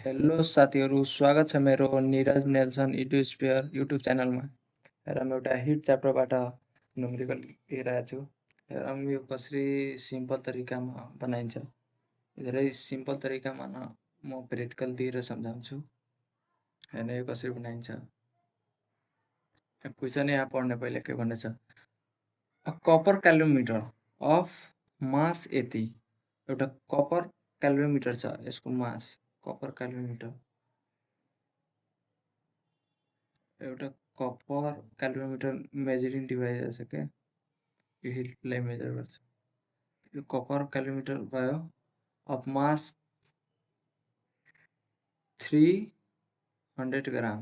Hello साथीहरू, स्वागत छ मेरो नीरज नेल्सन युट्युब च्यानलमा। र म एउटा हिट च्याप्टरबाट न्युमेरिकल लिइरहेको छु। र यो कसरी सिम्पल तरिकामा बनाइन्छ, धेरै सिम्पल तरिकामा म प्र्याक्टिकल दिएर सम्झाउँछु। होइन, यो कसरी बनाइन्छ। क्वेसन यहाँ पढ्ने पहिले के भनेछ, a copper calorimeter of mass यति। एउटा कपर क्यालोमिटर छ, यसको मास कपर क्यालोमिटर, एउटा कपर क्यालोमिटर मेजरिङ डिभाइस छ क्या, यो हिटलाई मेजर गर्छ। यो कपर क्यालोमिटर भयो, of mass 300 gram,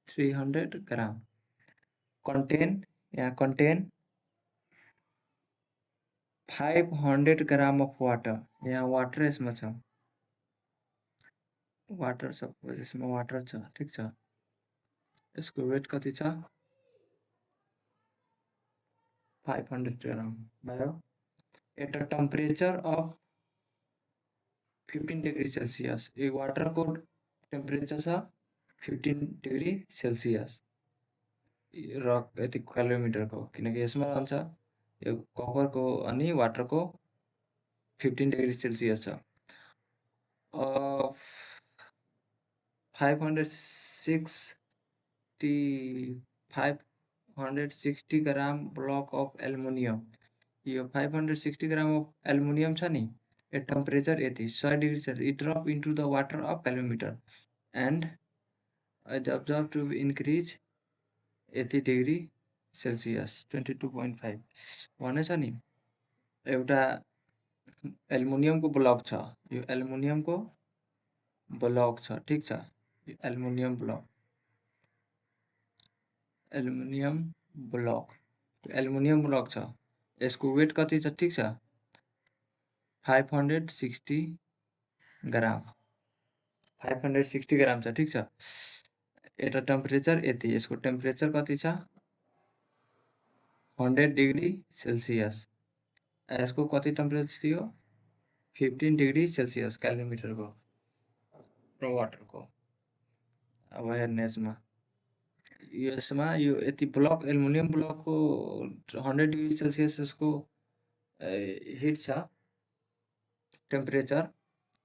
300 gram. Contain, यहाँ कन्टेन 500 ग्राम अफ वाटर, यहाँ वाटर यसमा छ, वाटर छ, यसमा वाटर छ, ठिक छ। यसको वेट कति छ, 500 ग्राम भयो। At a temperature of 15 degree Celsius, यो वाटरको टेम्परेचर छ 15 डिग्री सेल्सियस र यति क्यालोमिटरको, किनकि यसमा रहन्छ यो कपरको अनि वाटरको 15 डिग्री सेल्सियस छ। 560 ग्राम ब्लक अफ एल्युमिनियम, यो 560 ग्राम अफ एल्युमिनियम छ नि, यो टेम्परेचर यति 100 degree Celsius, it drop into the water of calorimeter and absorb to increase यति डिग्री सेल्सियस 22.5 भनेछ नि। एउटा एल्युमिनियमको ब्लक छ, यो एल्युमिनियमको ब्लक छ, ठिक छ। यो एल्युमिनियम ब्लक, एल्युमिनियम ब्लक छ, यसको वेट कति छ, ठिक छ, 560 ग्राम, 560 ग्राम छ, ठिक छ। एट टेम्परेचर यति, यसको टेम्परेचर कति छ, 100 डिग्री सेल्सियस। यसको कति टेम्परेचर थियो, 15 डिग्री सेल्सियस क्यालोमिटरको र वाटरको। अब हेर्ने यसमा यो यति ब्लक, एल्युमिनियम ब्लकको 100 डिग्री सेल्सियस यसको हिट छ, टेम्परेचर।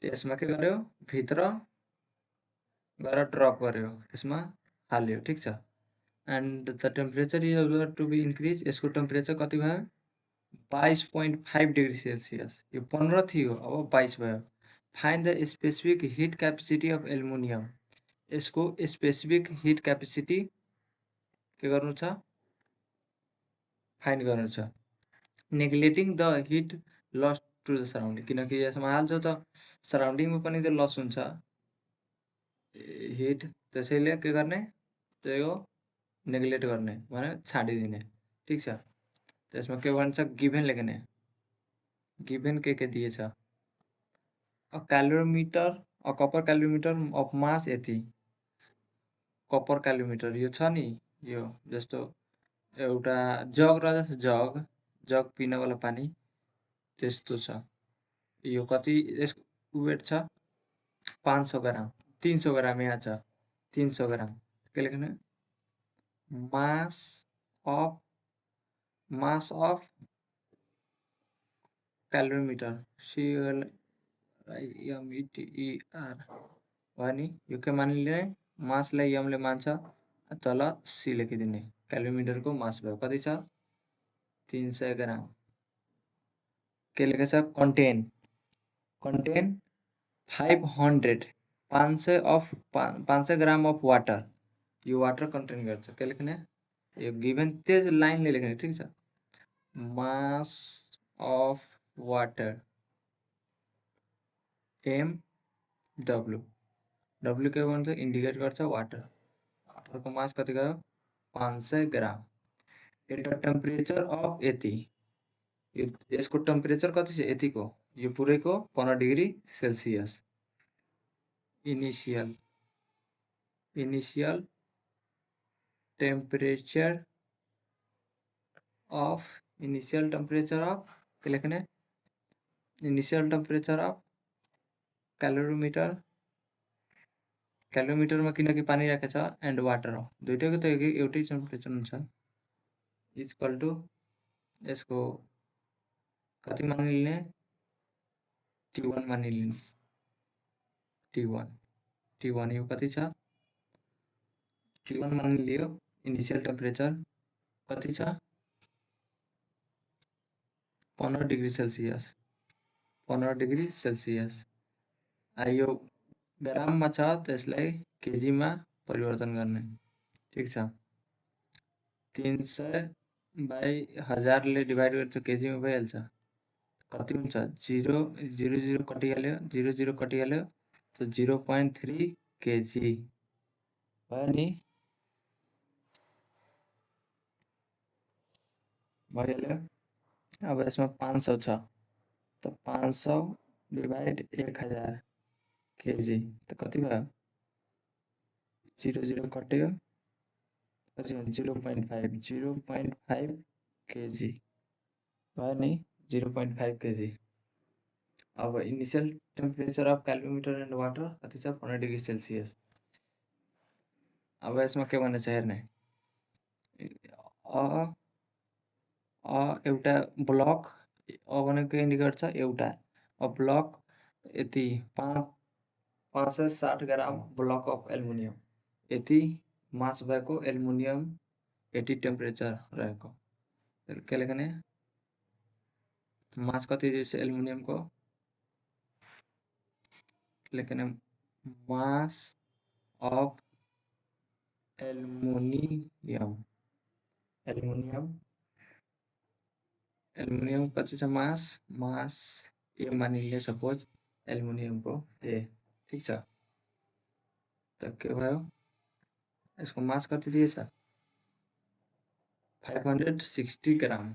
त्यसमा के गर्यो, भित्र गएर ड्रप गर्यो, यसमा हाल्यो, ठिक छ। And the temperature is observe to be increase, यसको टेम्परेचर कति भयो, 22.5 डिग्री सेल्सियस। यो 15 थियो, अब 22 भयो। Find the specific heat capacity of aluminium, यसको स्पेसिफिक हिट क्यापेसिटी के गर्नु छ, फाइन्ड गर्नु छ। Neglecting the heat loss to the surrounding, किनकि यसमा हाल्छ त सराउन्डिङमा पनि त्यो लस हुन्छ हिट, त्यसैले के गर्ने, त्यो नेग्लेक्ट गर्ने भने छाडिदिने, ठिक छ। त्यसमा के भन्छ, गिभेन लेख्ने, गिभेन के दिएछ, a calorimeter, a copper calorimeter of mass यति, कपर क्यालोमिटर यो छ नि, यो जस्तो एउटा जग रहेछ, जग पिनवाला पानी त्यस्तो छ। यो कति, यसको वेट छ 500 ग्राम, 300 ग्राम यहाँ छ, 300 ग्राम। के लेख्ने, मास अफ क्यालोमिटर, CALOMETER भयो नि। यो के मानिलिने, मासलाई यमले मान्छ, तल C लेखिदिने, क्यालोमिटरको मास भयो कति छ, 300 ग्राम। के लेखेछ, कन्टेन 500 ग्राम अफ वाटर, यो वाटर कन्टेन गर्छ। के लेख्ने, यो गिभन त्यो लाइनले लेख्ने, ठिक छ। Mass of water MW, W के भन्छ, इन्डिकेट गर्छ वाटर, वाटरको मास कति गयो, 500 ग्राम। एट टेम्परेचर अफ यति, यसको टेम्परेचर कति छ, यतिको, यो पुरैको 15 degree Celsius. Initial temperature of के लेख्ने, इनिशियल टेम्परेचर अफ क्यालोमिटर क्यालोमिटरमा किनकि पानी राखेको छ एन्ड वाटर हो, दुइटैको त एउटै टेम्परेचर हुन्छ। इक्वल टु यसको कति मानिलिने, T1 मानिलिने, T1 यो कति छ, T1 मानिलियो। इनिसियल टेम्परेचर कति छ, 15 डिग्री सेल्सियस, 15 डिग्री सेल्सियस। यो ग्राममा छ, त्यसलाई केजीमा परिवर्तन गर्ने, ठिक छ। 300/1000ले डिभाइड गर्छ, केजीमा भइहाल्छ। कति हुन्छ, 0 0 0 कटिहाल्यो, 0 0 कटिहाल्यो, त 0.3 केजी भयो नि, भइहाल्यो। अब यसमा 500 छ, त 500/1000 केजी त कति भयो, 0 0 कट्यो, कति भयो, 0.5 केजी भयो नि, 0.5 केजी। अब initial temperature of calorimeter and water कति छ, 15 डिग्री सेल्सियस। अब यसमा के भनेछ हेर्ने, एउटा ब्लक, भनेको इन्डिकेट छ एउटा ब्लक यति 560 ग्राम ब्लक अफ एल्युमिनियम, यति मास भएको एल्युमिनियम, यति टेम्परेचर रहेको, के लेख्ने, मास कति रहेछ एल्युमिनियमको, लेख्ने मास अफ एल्युमिनियम, एल्युमिनियम कति छ, मास ए मानिलिए सपोज एल्युमिनियमको ए, ठिक छ। त के भयो, यसको मास कति दिएछ, 560 ग्राम,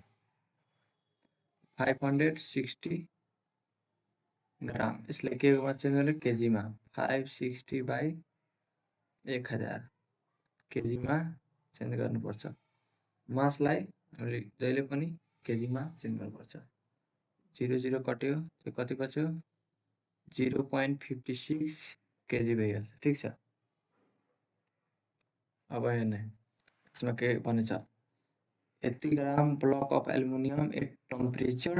560 ग्राम। यसलाई केमा चेन्ज गर्यो, केजीमा, 560/1000 केजीमा चेन्ज गर्नुपर्छ। मासलाई जहिले पनि केजीमा चेन्ज गर्नुपर्छ। 0 0 कट्यो, त्यो कति बच्यो, 0.56 केजी भइहाल्छ, ठिक छ। अब हेर्ने, यसमा के भनेछ, यति gram block of aluminium at temperature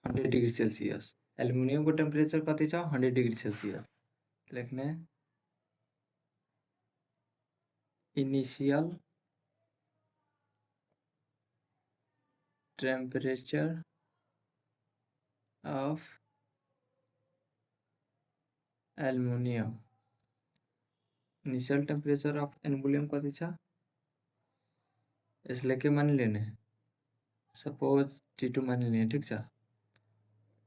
100 degree Celsius. एल्युमिनियमको टेम्परेचर कति छ, 100 डिग्री सेल्सियस। लेख्ने initial temperature of aluminium, initial temperature of aluminium कति छ, यसले के मानिलिने, सपोज T2 मानिलिने, ठिक छ।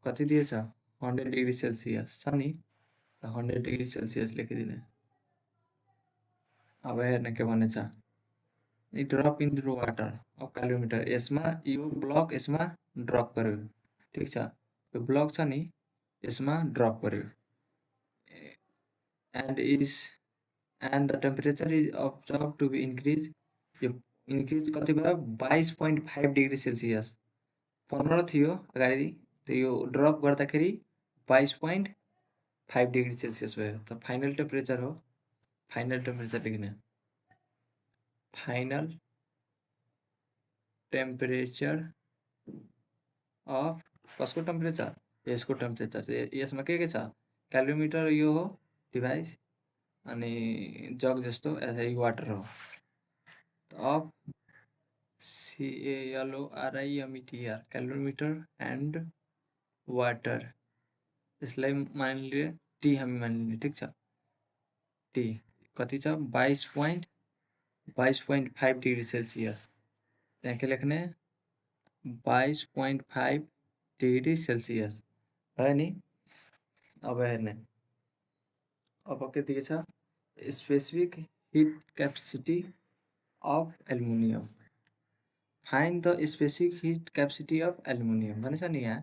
कति दिएछ, 100 डिग्री सेल्सियस छ नि, 100 डिग्री सेल्सियस लेखिदिने। अब हेर्ने के भनेछ, drop in the water of calorimeter, यसमा यो ब्लक यसमा ड्रप गर्यो, ठिक छ। यो ब्लक छ नि, यसमा ड्रप गर्यो, and the temperature is observe to be increase, यो इन्क्रिज कति भयो, 22.5 डिग्री सेल्सियस। 15 थियो अगाडि, त यो ड्रप गर्दाखेरि 22.5 डिग्री सेल्सियस भयो। त फाइनल टेम्परेचर हो, फाइनल टेम्परेचर लेख्ने, फाइनल टेम्परेचर अफ कसको टेम्परेचर, यसको टेम्परेचर। यसमा के छ, क्यालोमिटर यो हो डिभाइस, अनि जग जस्तो यसरी वाटर हो, अफ CALORIMETR क्यालोमिटर एन्ड वाटर। यसलाई मानिलिए टी हामी मानिलिने, ठिक छ। टी कति छ, 22.5 डिग्री सेल्सियस। त्यहाँ के लेख्ने, 22.5 डिग्री सेल्सियस भयो नि। अब हेर्ने, अब के दिएछ, specific heat capacity of aluminium, find the specific heat capacity of aluminium भनेछ नि यहाँ।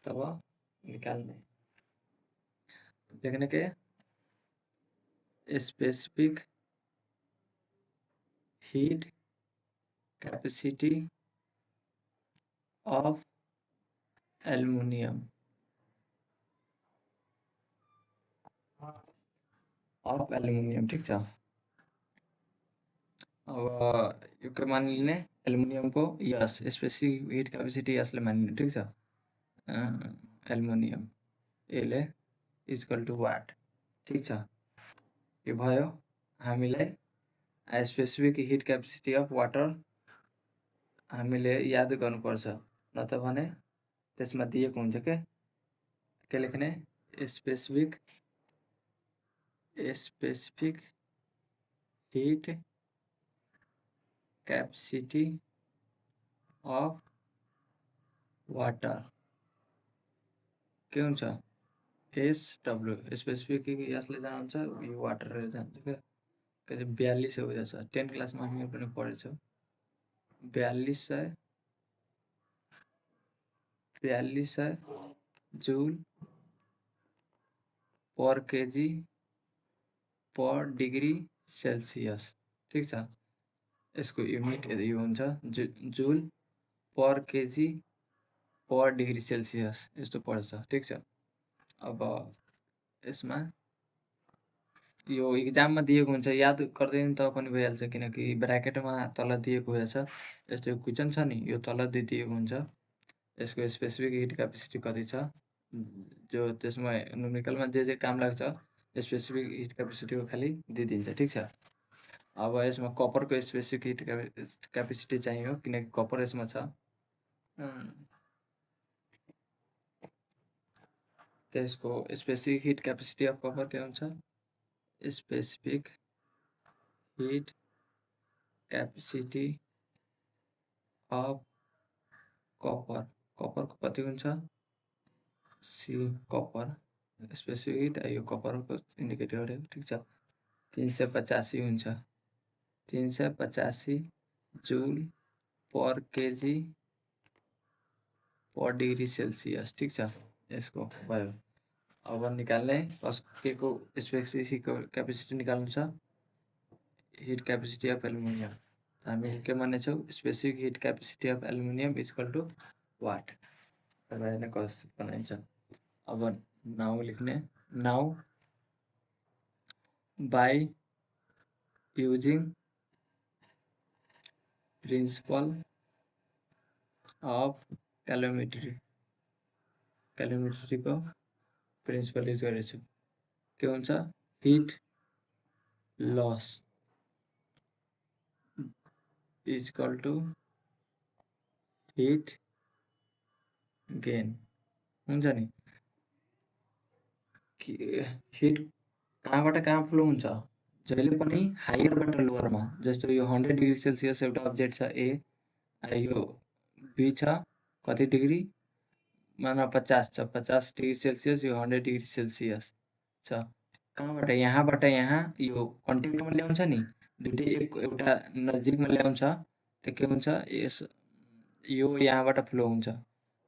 तब निकाल्ने, लेख्ने के, specific heat capacity of aluminium of aluminium ठीक छ। अब यो के मानिलिने एल्युमिनियमको यस स्पेसिफिक हिट क्यापेसिटी यसले मानिलिने ठीक छ। एल्युमिनियम यसले इक्वल टु वाट ठीक छ। यो भयो हामीलाई specific heat capacity of water हामीले याद गर्नुपर्छ, नत्र भने त्यसमा दिएको हुन्छ के लेख्ने specific heat capacity of water के हुन्छ एसडब्ल्यू स्पेसिफिक यसले जान्छ यो वाटर जान्छ क्या 42 हुँदैछ। 10 क्लासमा हामी पनि पढेछौँ 4200 joule per kg per degree Celsius ठीक छ। यसको युनिट यो हुन्छ joule per kg per degree Celsius यस्तो पर्छ ठीक छ। अब यसमा यो इक्जाममा दिएको हुन्छ याद गर्दैन त पनि भइहाल्छ, किनकि ब्राकेटमा तल दिएको हुँदैछ। यस्तो क्वेसन छ नि यो तल दिएको हुन्छ यसको स्पेसिफिक हिट क्यापेसिटी कति छ, जो त्यसमा न्युमेरिकलमा जे काम लाग्छ स्पेसिफिक हिट क्यापेसिटीको खाली दिइदिन्छ ठीक छ। अब यसमा कपरको स्पेसिफिक हिट क्यापेसिटी चाहियो किनकि कपर यसमा छ। त्यसको specific heat capacity of copper के हुन्छ स्पेसिफिक हिट क्यापेसिटी अफ कपरको कति हुन्छ सी कपर स्पेसिफिक हिट यो कपरको इन्डिकेटर गरेको ठीक छ 385 हुन्छ 385 joule per kg per degree Celsius ठीक छ। यसको भयो। अब निकाल्ने के को स्पेसिफिक क्यापेसिटी निकाल्नु छ हिट क्यापेसिटी अफ एल्युमिनियम। हामी के मानेछौँ specific heat capacity of aluminium equal to वाट हेर्ने कस बनाइन्छ। अब नाउ लेख्ने now by using principle of क्यालोमेट्रीको प्रिन्सिपल युज गरेछु के हुन्छ heat loss equal to heat gain हुन्छ नि। हिट कहाँबाट कहाँ फ्लो हुन्छ जहिले पनि हायरबाट लोवरमा, जस्तो यो 100 डिग्री सेल्सियस एउटा अब्जेक्ट छ ए, यो बी छ कति डिग्री माना 50 छ 50 डिग्री सेल्सियस, यो 100 डिग्री सेल्सियस छ। कहाँबाट यहाँबाट यहाँ यो कन्ट्याक्टमा ल्याउँछ नि दुईटै एउटा नजिकमा ल्याउँछ त्यो के हुन्छ यस यो यहाँबाट फ्लो हुन्छ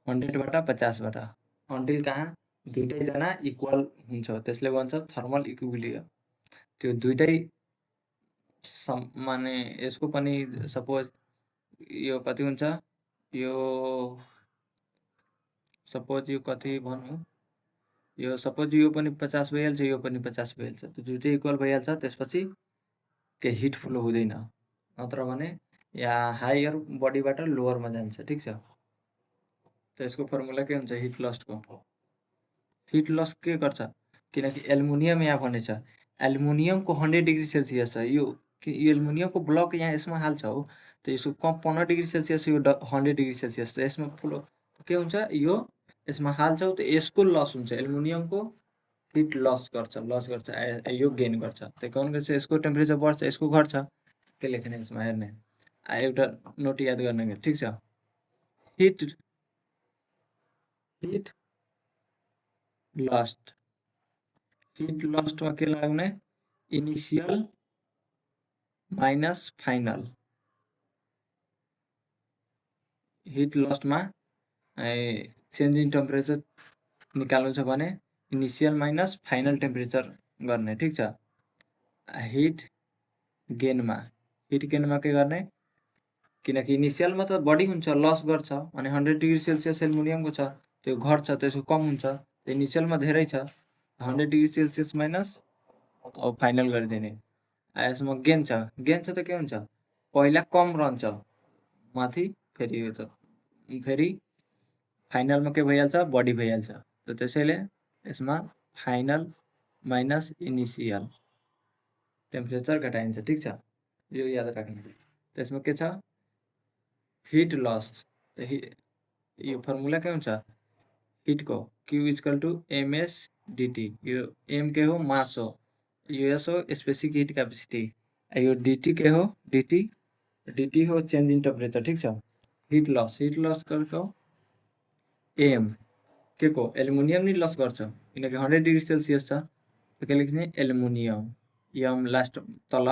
100बाट 50बाट अन्टिल कहाँ दुईटैजना इक्वल हुन्छ त्यसले भन्छ थर्मल इक्विलिब्रियम। त्यो दुईटै माने यसको पनि सपोज यो कति हुन्छ यो सपोज यो कति भनौँ यो सपोज यो पनि 50 भइहाल्छ यो पनि 50 भइहाल्छ त्यो दुईटै इक्वल भइहाल्छ त्यसपछि के हिट फ्लो हुँदैन, नत्र भने यहाँ हायर बडीबाट लोवरमा जान्छ ठीक छ। त्यसको फर्मुला के हुन्छ हिट लसको हिट लस के गर्छ किनकि एल्युमिनियम यहाँ भनेछ एल्युमिनियमको 100 डिग्री सेल्सियस छ यो एल्युमिनियमको ब्लक यहाँ यसमा हाल्छ हो त यसको कम 15 डिग्री सेल्सियस यो 100 डिग्री सेल्सियस त यसमा फ्लो के हुन्छ यो यसमा हाल्छौ त यसको लस हुन्छ एल्युमिनियमको हिट लस गर्छ यो गेन गर्छ त्यही कारणले चाहिँ यसको टेम्परेचर बढ्छ यसको घट्छ के लेख्ने यसमा हेर्ने एउटा नोट याद गर्ने ठीक छ। हिट लस्टमा के लाग्ने इनिशियल माइनस फाइनल हिट लस्टमा चेन्ज इन टेम्परेचर निकाल्नु छ भने इनिशियल माइनस फाइनल टेम्परेचर गर्ने ठीक छ। हिट गेनमा के गर्ने किनकि इनिशियलमा त बढी हुन्छ लस गर्छ अनि 100 डिग्री सेल्सियस एल्युमिनियमको छ त्यो घट्छ त्यसको कम हुन्छ इनिशियलमा धेरै छ 100 डिग्री सेल्सियस माइनस अब फाइनल गरिदिने। यसमा गेन छ त के हुन्छ पहिला कम रहन्छ माथि फेरि यो त फेरि फाइनलमा के भइहाल्छ बढी भइहाल्छ। त त्यसैले यसमा फाइनल माइनस इनिसियल टेम्परेचर घटाइन्छ। ठिक छ, यो याद राख्नु। त्यसमा के छ हिट लस। यो फर्मुला के हुन्छ हिटको Q equal to MS DT. यो एम के हो मास हो, यो एस हो स्पेसिफिक हिट कैपेसिटी, यो डिटी के हो डिटी हो चेन्ज इन टेम्परेचर। ठिक छ, हिट लस गरेको एम के को एल्युमिनियम नि लस गर्छ किनकि 100 डिग्री सेल्सियस छ। त के लेख्ने एल्युमिनियम यम लास्ट तल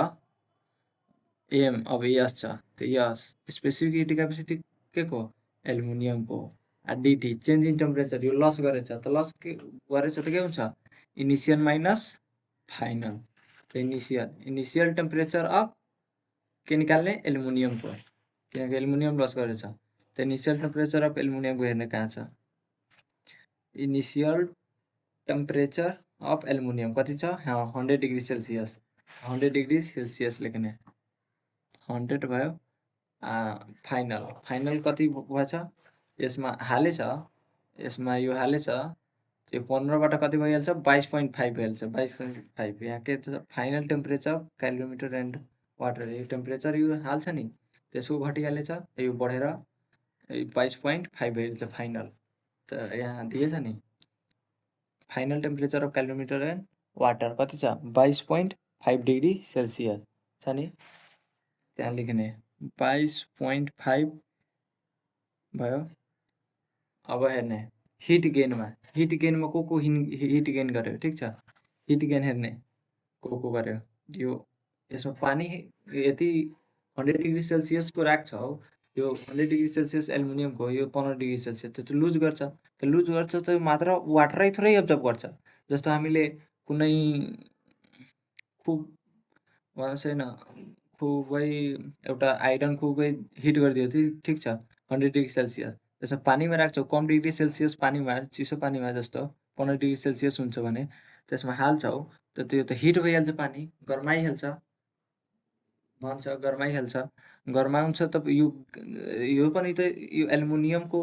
एम अब यस छ त यस स्पेसिफिक हिट कैपेसिटी के को एल्युमिनियम को डिटी चेन्ज इन टेम्परेचर यो लस गरेछ त लस के गरेछ त के हुन्छ इनिशियल माइनस फाइनल। त इनिशियल टेम्परेचर अफ के निकाल्ने एल्युमिनियम को किनकि एल्युमिनियम लस गरेछ। त इनिशियल टेम्परेचर अफ एल्युमिनियम को हेर्ने कहाँ छ इनिशियल टेम्परेचर अफ एल्युमिनियम कति छ 100 डिग्री सेल्सियस। 100 डिग्री सेल्सियस लेख्ने 100 भयो। फाइनल कति भएछ यसमा हालेछ, यसमा यो हालेछ त्यो 15 बाट कति भइहाल्छ 22.5 भइहाल्छ। 22.5 यहाँ के छ फाइनल टेम्परेचर क्यालोमिटर एन्ड वाटर। यो टेम्परेचर यो हाल्छ नि त्यसको घटिहालेछ यो बढेर 22.5 भइहाल्छ फाइनल। त यहाँ दिएछ नि final temperature of calorimeter and water कति छ 22.5 डिग्री सेल्सियस छ नि, त्यहाँ लेख्ने 22.5 भयो। अब हेर्ने हिट गेनमा को हिट गेन गर्यो। ठिक छ, हिट गेन हेर्ने को गर्यो यो यसमा पानी यति 100 डिग्री सेल्सियस को राख्छ हो यो 100 डिग्री सेल्सियस एल्युमिनियम को यो 15 डिग्री सेल्सियस त्यो लुज गर्छ। त लुज गर्छ त मात्र वाटरै थोरै एब्जर्ब गर्छ। जस्तो हामीले कुनै खुब भन्छ छैन खुबै एउटा आइरन खुबै हिट गरिदियो ठिक छ 100 डिग्री सेल्सियस त्यसमा पानीमा राख्छौ कम डिग्री सेल्सियस पानीमा चिसो पानीमा जस्तो 15 डिग्री सेल्सियस हुन्छ भने त्यसमा हाल्छौ त त्यो त हिट भइहाल्छ पानी गरमाइहाल्छ भन्छ गरमाइहाल्छ। गरमाउँछ त यो पनि त यो एल्युमिनियमको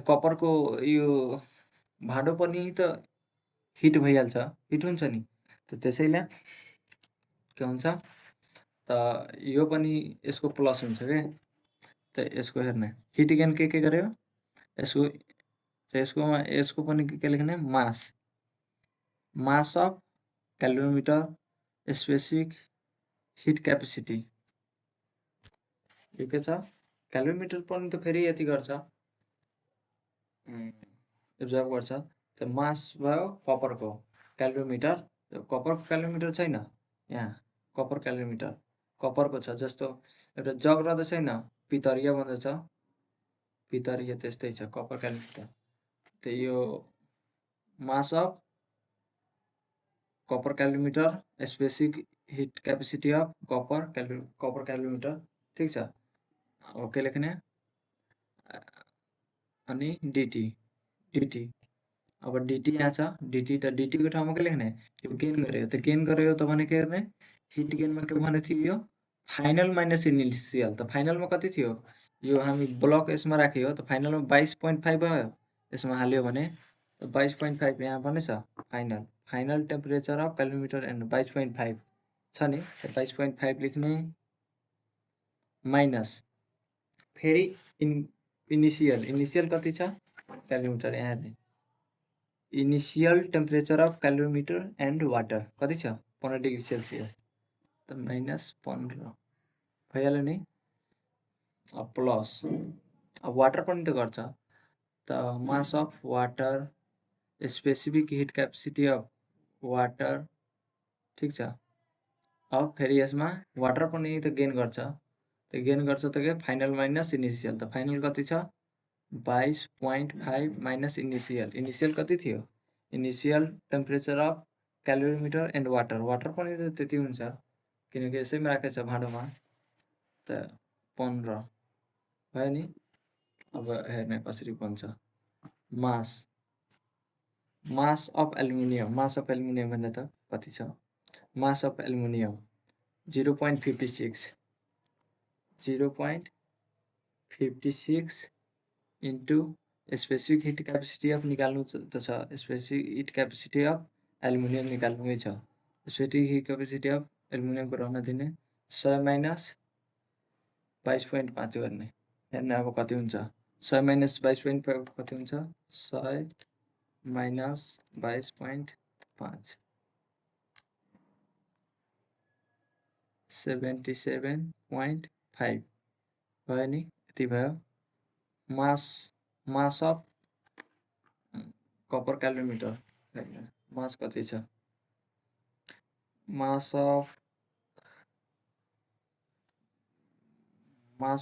कपरको यो भाँडो पनि त हिट भइहाल्छ हिट हुन्छ नि। त त्यसैले के हुन्छ त यो पनि यसको प्लस हुन्छ के। त यसको हेर्ने हिट गेन के गर्यो यसको पनि के लेख्ने mass of calorimeter specific heat capacity. यो के छ क्यालोमिटर पनि त फेरि यति गर्छ एब्जर्भ गर्छ। त मास भयो कपरको क्यालोमिटर कपरको क्यालोमिटर छैन यहाँ कपर क्यालोमिटर कपरको छ जस्तो एउटा जग रहँदै छैन पितरिया भन्दछ पितरिया त्यस्तै छ कपर क्यालोमिटर। त यो mass of copper calorimeter specific heat capacity of copper calorimeter. ठिक छ, अब के लेख्ने अनि डिटी अब डिटी यहाँ छ डिटी त डिटीको ठाउँमा के लेख्ने यो गेन गर्यो त गेन गर्यो त भने के गर्ने हिट गेनमा के भने थियो यो फाइनल माइनस इनिसियल। त फाइनलमा कति थियो यो हामी ब्लक यसमा राख्यो त फाइनलमा 22.5 भयो यसमा हाल्यो भने 22.5 यहाँ पनि छ final temperature of calorimeter and 22.5 छ नि 22.5 लेख्ने माइनस फेरि इनिसियल कति छ क्यालोमिटर यहाँ हेर्ने initial temperature of calorimeter and water कति छ 15 डिग्री सेल्सियस त -15 भइहाल्यो नि। अब प्लस अब वाटर पनि त गर्छ त mass of water specific heat capacity of water. ठिक छ, अब फेरि यसमा वाटर पनि त गेन गर्छ त गेन गर्छ त के फाइनल माइनस इनिसियल। त फाइनल कति छ 22.5 माइनस इनिसियल कति थियो initial temperature of calorimeter and water पनि त त्यति हुन्छ किनकि यसैमा राखेको छ भाँडोमा त 15 भयो नि। अब हेर्ने कसरी बन्छ मास अफ एल्युमिनियम भन्दा त कति छ mass of aluminium 0.56 into specific heat capacity of निकाल्नु त छ, specific heat capacity of aluminium निकाल्नुमै छ। specific heat capacity of aluminium को रहन दिने 100 माइनस 22.5 गर्ने। हेर्नु अब कति हुन्छ, 100 माइनस 22.5 कति हुन्छ, 100 माइनस 22.5 77.5 भयो नि, यति भयो। मास अफ कपर क्यालोमिटर, मास कति छ, मास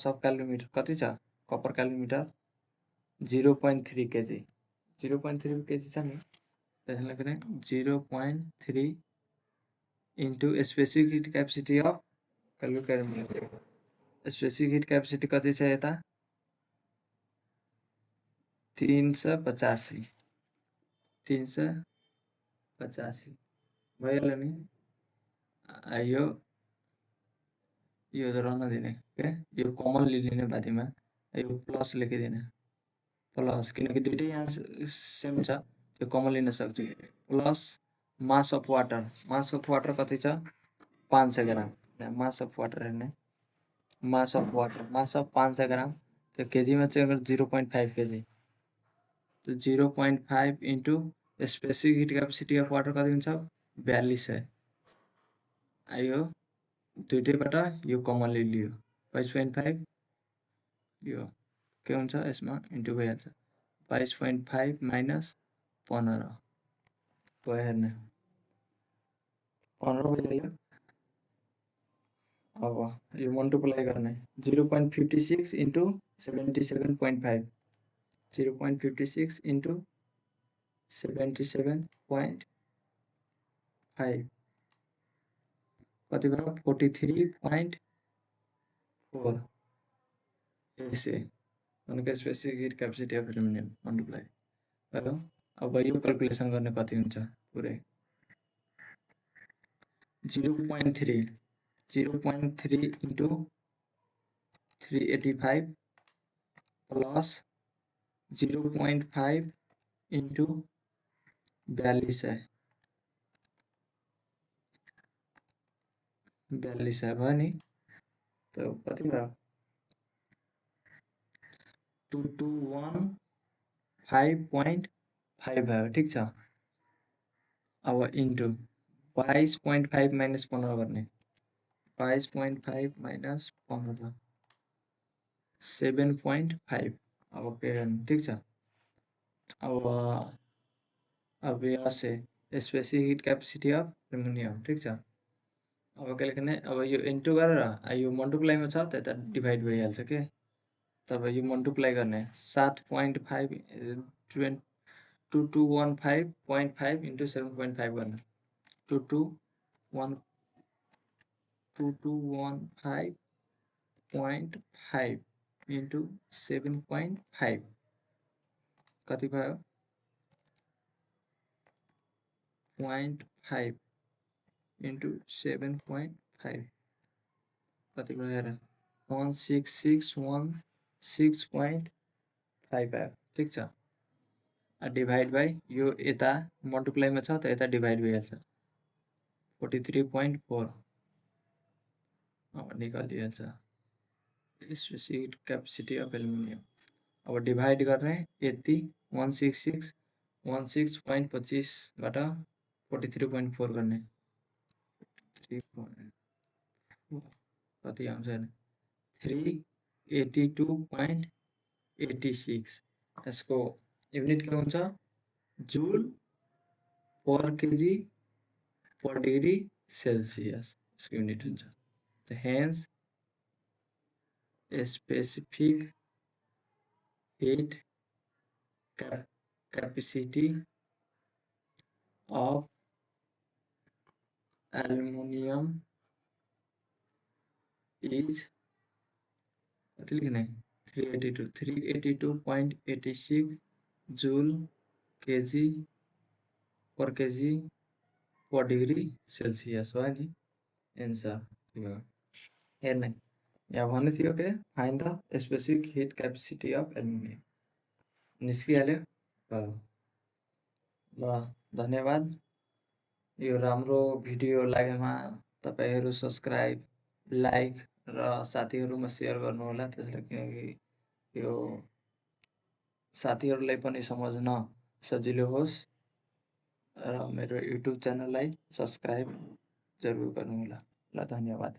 अफ क्यालोमिटर कति छ, कपर क्यालोमिटर 0.3 केजी, 0.3 केजी छ नि, त्यसले गर्दा 0.3 into specific heat capacity of calorimeter. Specific heat capacity कति छ यता, 385 भइहाल्यो नि। यो रहन दिने के, यो कमन लिने बारेमा यो प्लस लेखिदिने, प्लस, किनकि दुईटै यहाँ सेम छ, त्यो कमन लिन सक्छु। प्लस मास अफ वाटर कति छ, 500 ग्राम। मास अफ वाटर हेर्ने, मास अफ 500 ग्राम, त्यो केजीमा चाहिँ 0.5 केजी, तो 0.5 into specific heat capacity of water कति हुन्छ, 4200। आयो दुईटैबाट यो कमनली लियो, 22.5 यो के हुन्छ यसमा इन्टु भइहाल्छ, 22.5 माइनस 15 भयो। हेर्ने 15 भइहाल्यो। अब यो मल्टिप्लाई गर्ने, 0.56 इन्टु 77.5, 0.56 इन्टु 77.5 कति भयो, 43.4 ऐसे उनका specific heat capacity of aluminium multiply भयो। अब यो क्याल्कुलेसन गर्ने कति हुन्छ, पुरै 0.3 इन्टु 385 प्लस 0.5 इन्टु 4200 भयो नि, तो कति भयो, 2215.5 भयो, ठिक छ। अब इन्टु 22.5 माइनस 15 गर्ने, 22.5 माइनस 15 7.5, अब के गर्ने, ठिक छ। अब यहाँ से specific heat capacity of aluminium, ठिक छ। अब के लेख्ने, अब यो इन्टु गरेर यो मल्टिप्लाईमा छ त्यता डिभाइड भइहाल्छ के, तब यो मल्टिप्लाई गर्ने 7.5 2215.5 इन्टु 7.5 गर्ने, 2215.5 इन्टु 7.5 कति भयो, 0.5 इन्टु 7.5 कति भयो हेर, 16616.5 भयो, ठिक छ। डिभाइड बाई यो यता मल्टिप्लाईमा छ त यता डिभाइड भइहाल्छ, 43.4 अब निकालिहाल्छ स्पेसिफिक क्यापेसिटी अफ एल्युमिनियम। अब डिभाइड गर्ने यति 166.25 बाट 43.4 गर्ने, कति आउँछ 382.86। यसको युनिट के हुन्छ, joule per kg per degree Celsius, इसको युनिट हुन्छ। तो hence specific heat capacity of aluminium is 382.86 joule kg per kg 4 degree Celsius भयो नि एन्सर यो हेर्ने यहाँ भन्नु थियो के find the specific heat capacity of aluminium निस्किहाल्यो ल धन्यवाद यो राम्रो भिडियो लागेमा तपाईहरु सब्स्क्राइब लाइक र साथीहरुमा सेयर गर्नुहोला त्यसले किनकि यो साथीहरुलाई पनि समझ्न सजिलो होस् र मेरो युट्युब च्यानललाई सब्स्क्राइब जरुर गर्नुहोला ल धन्यवाद।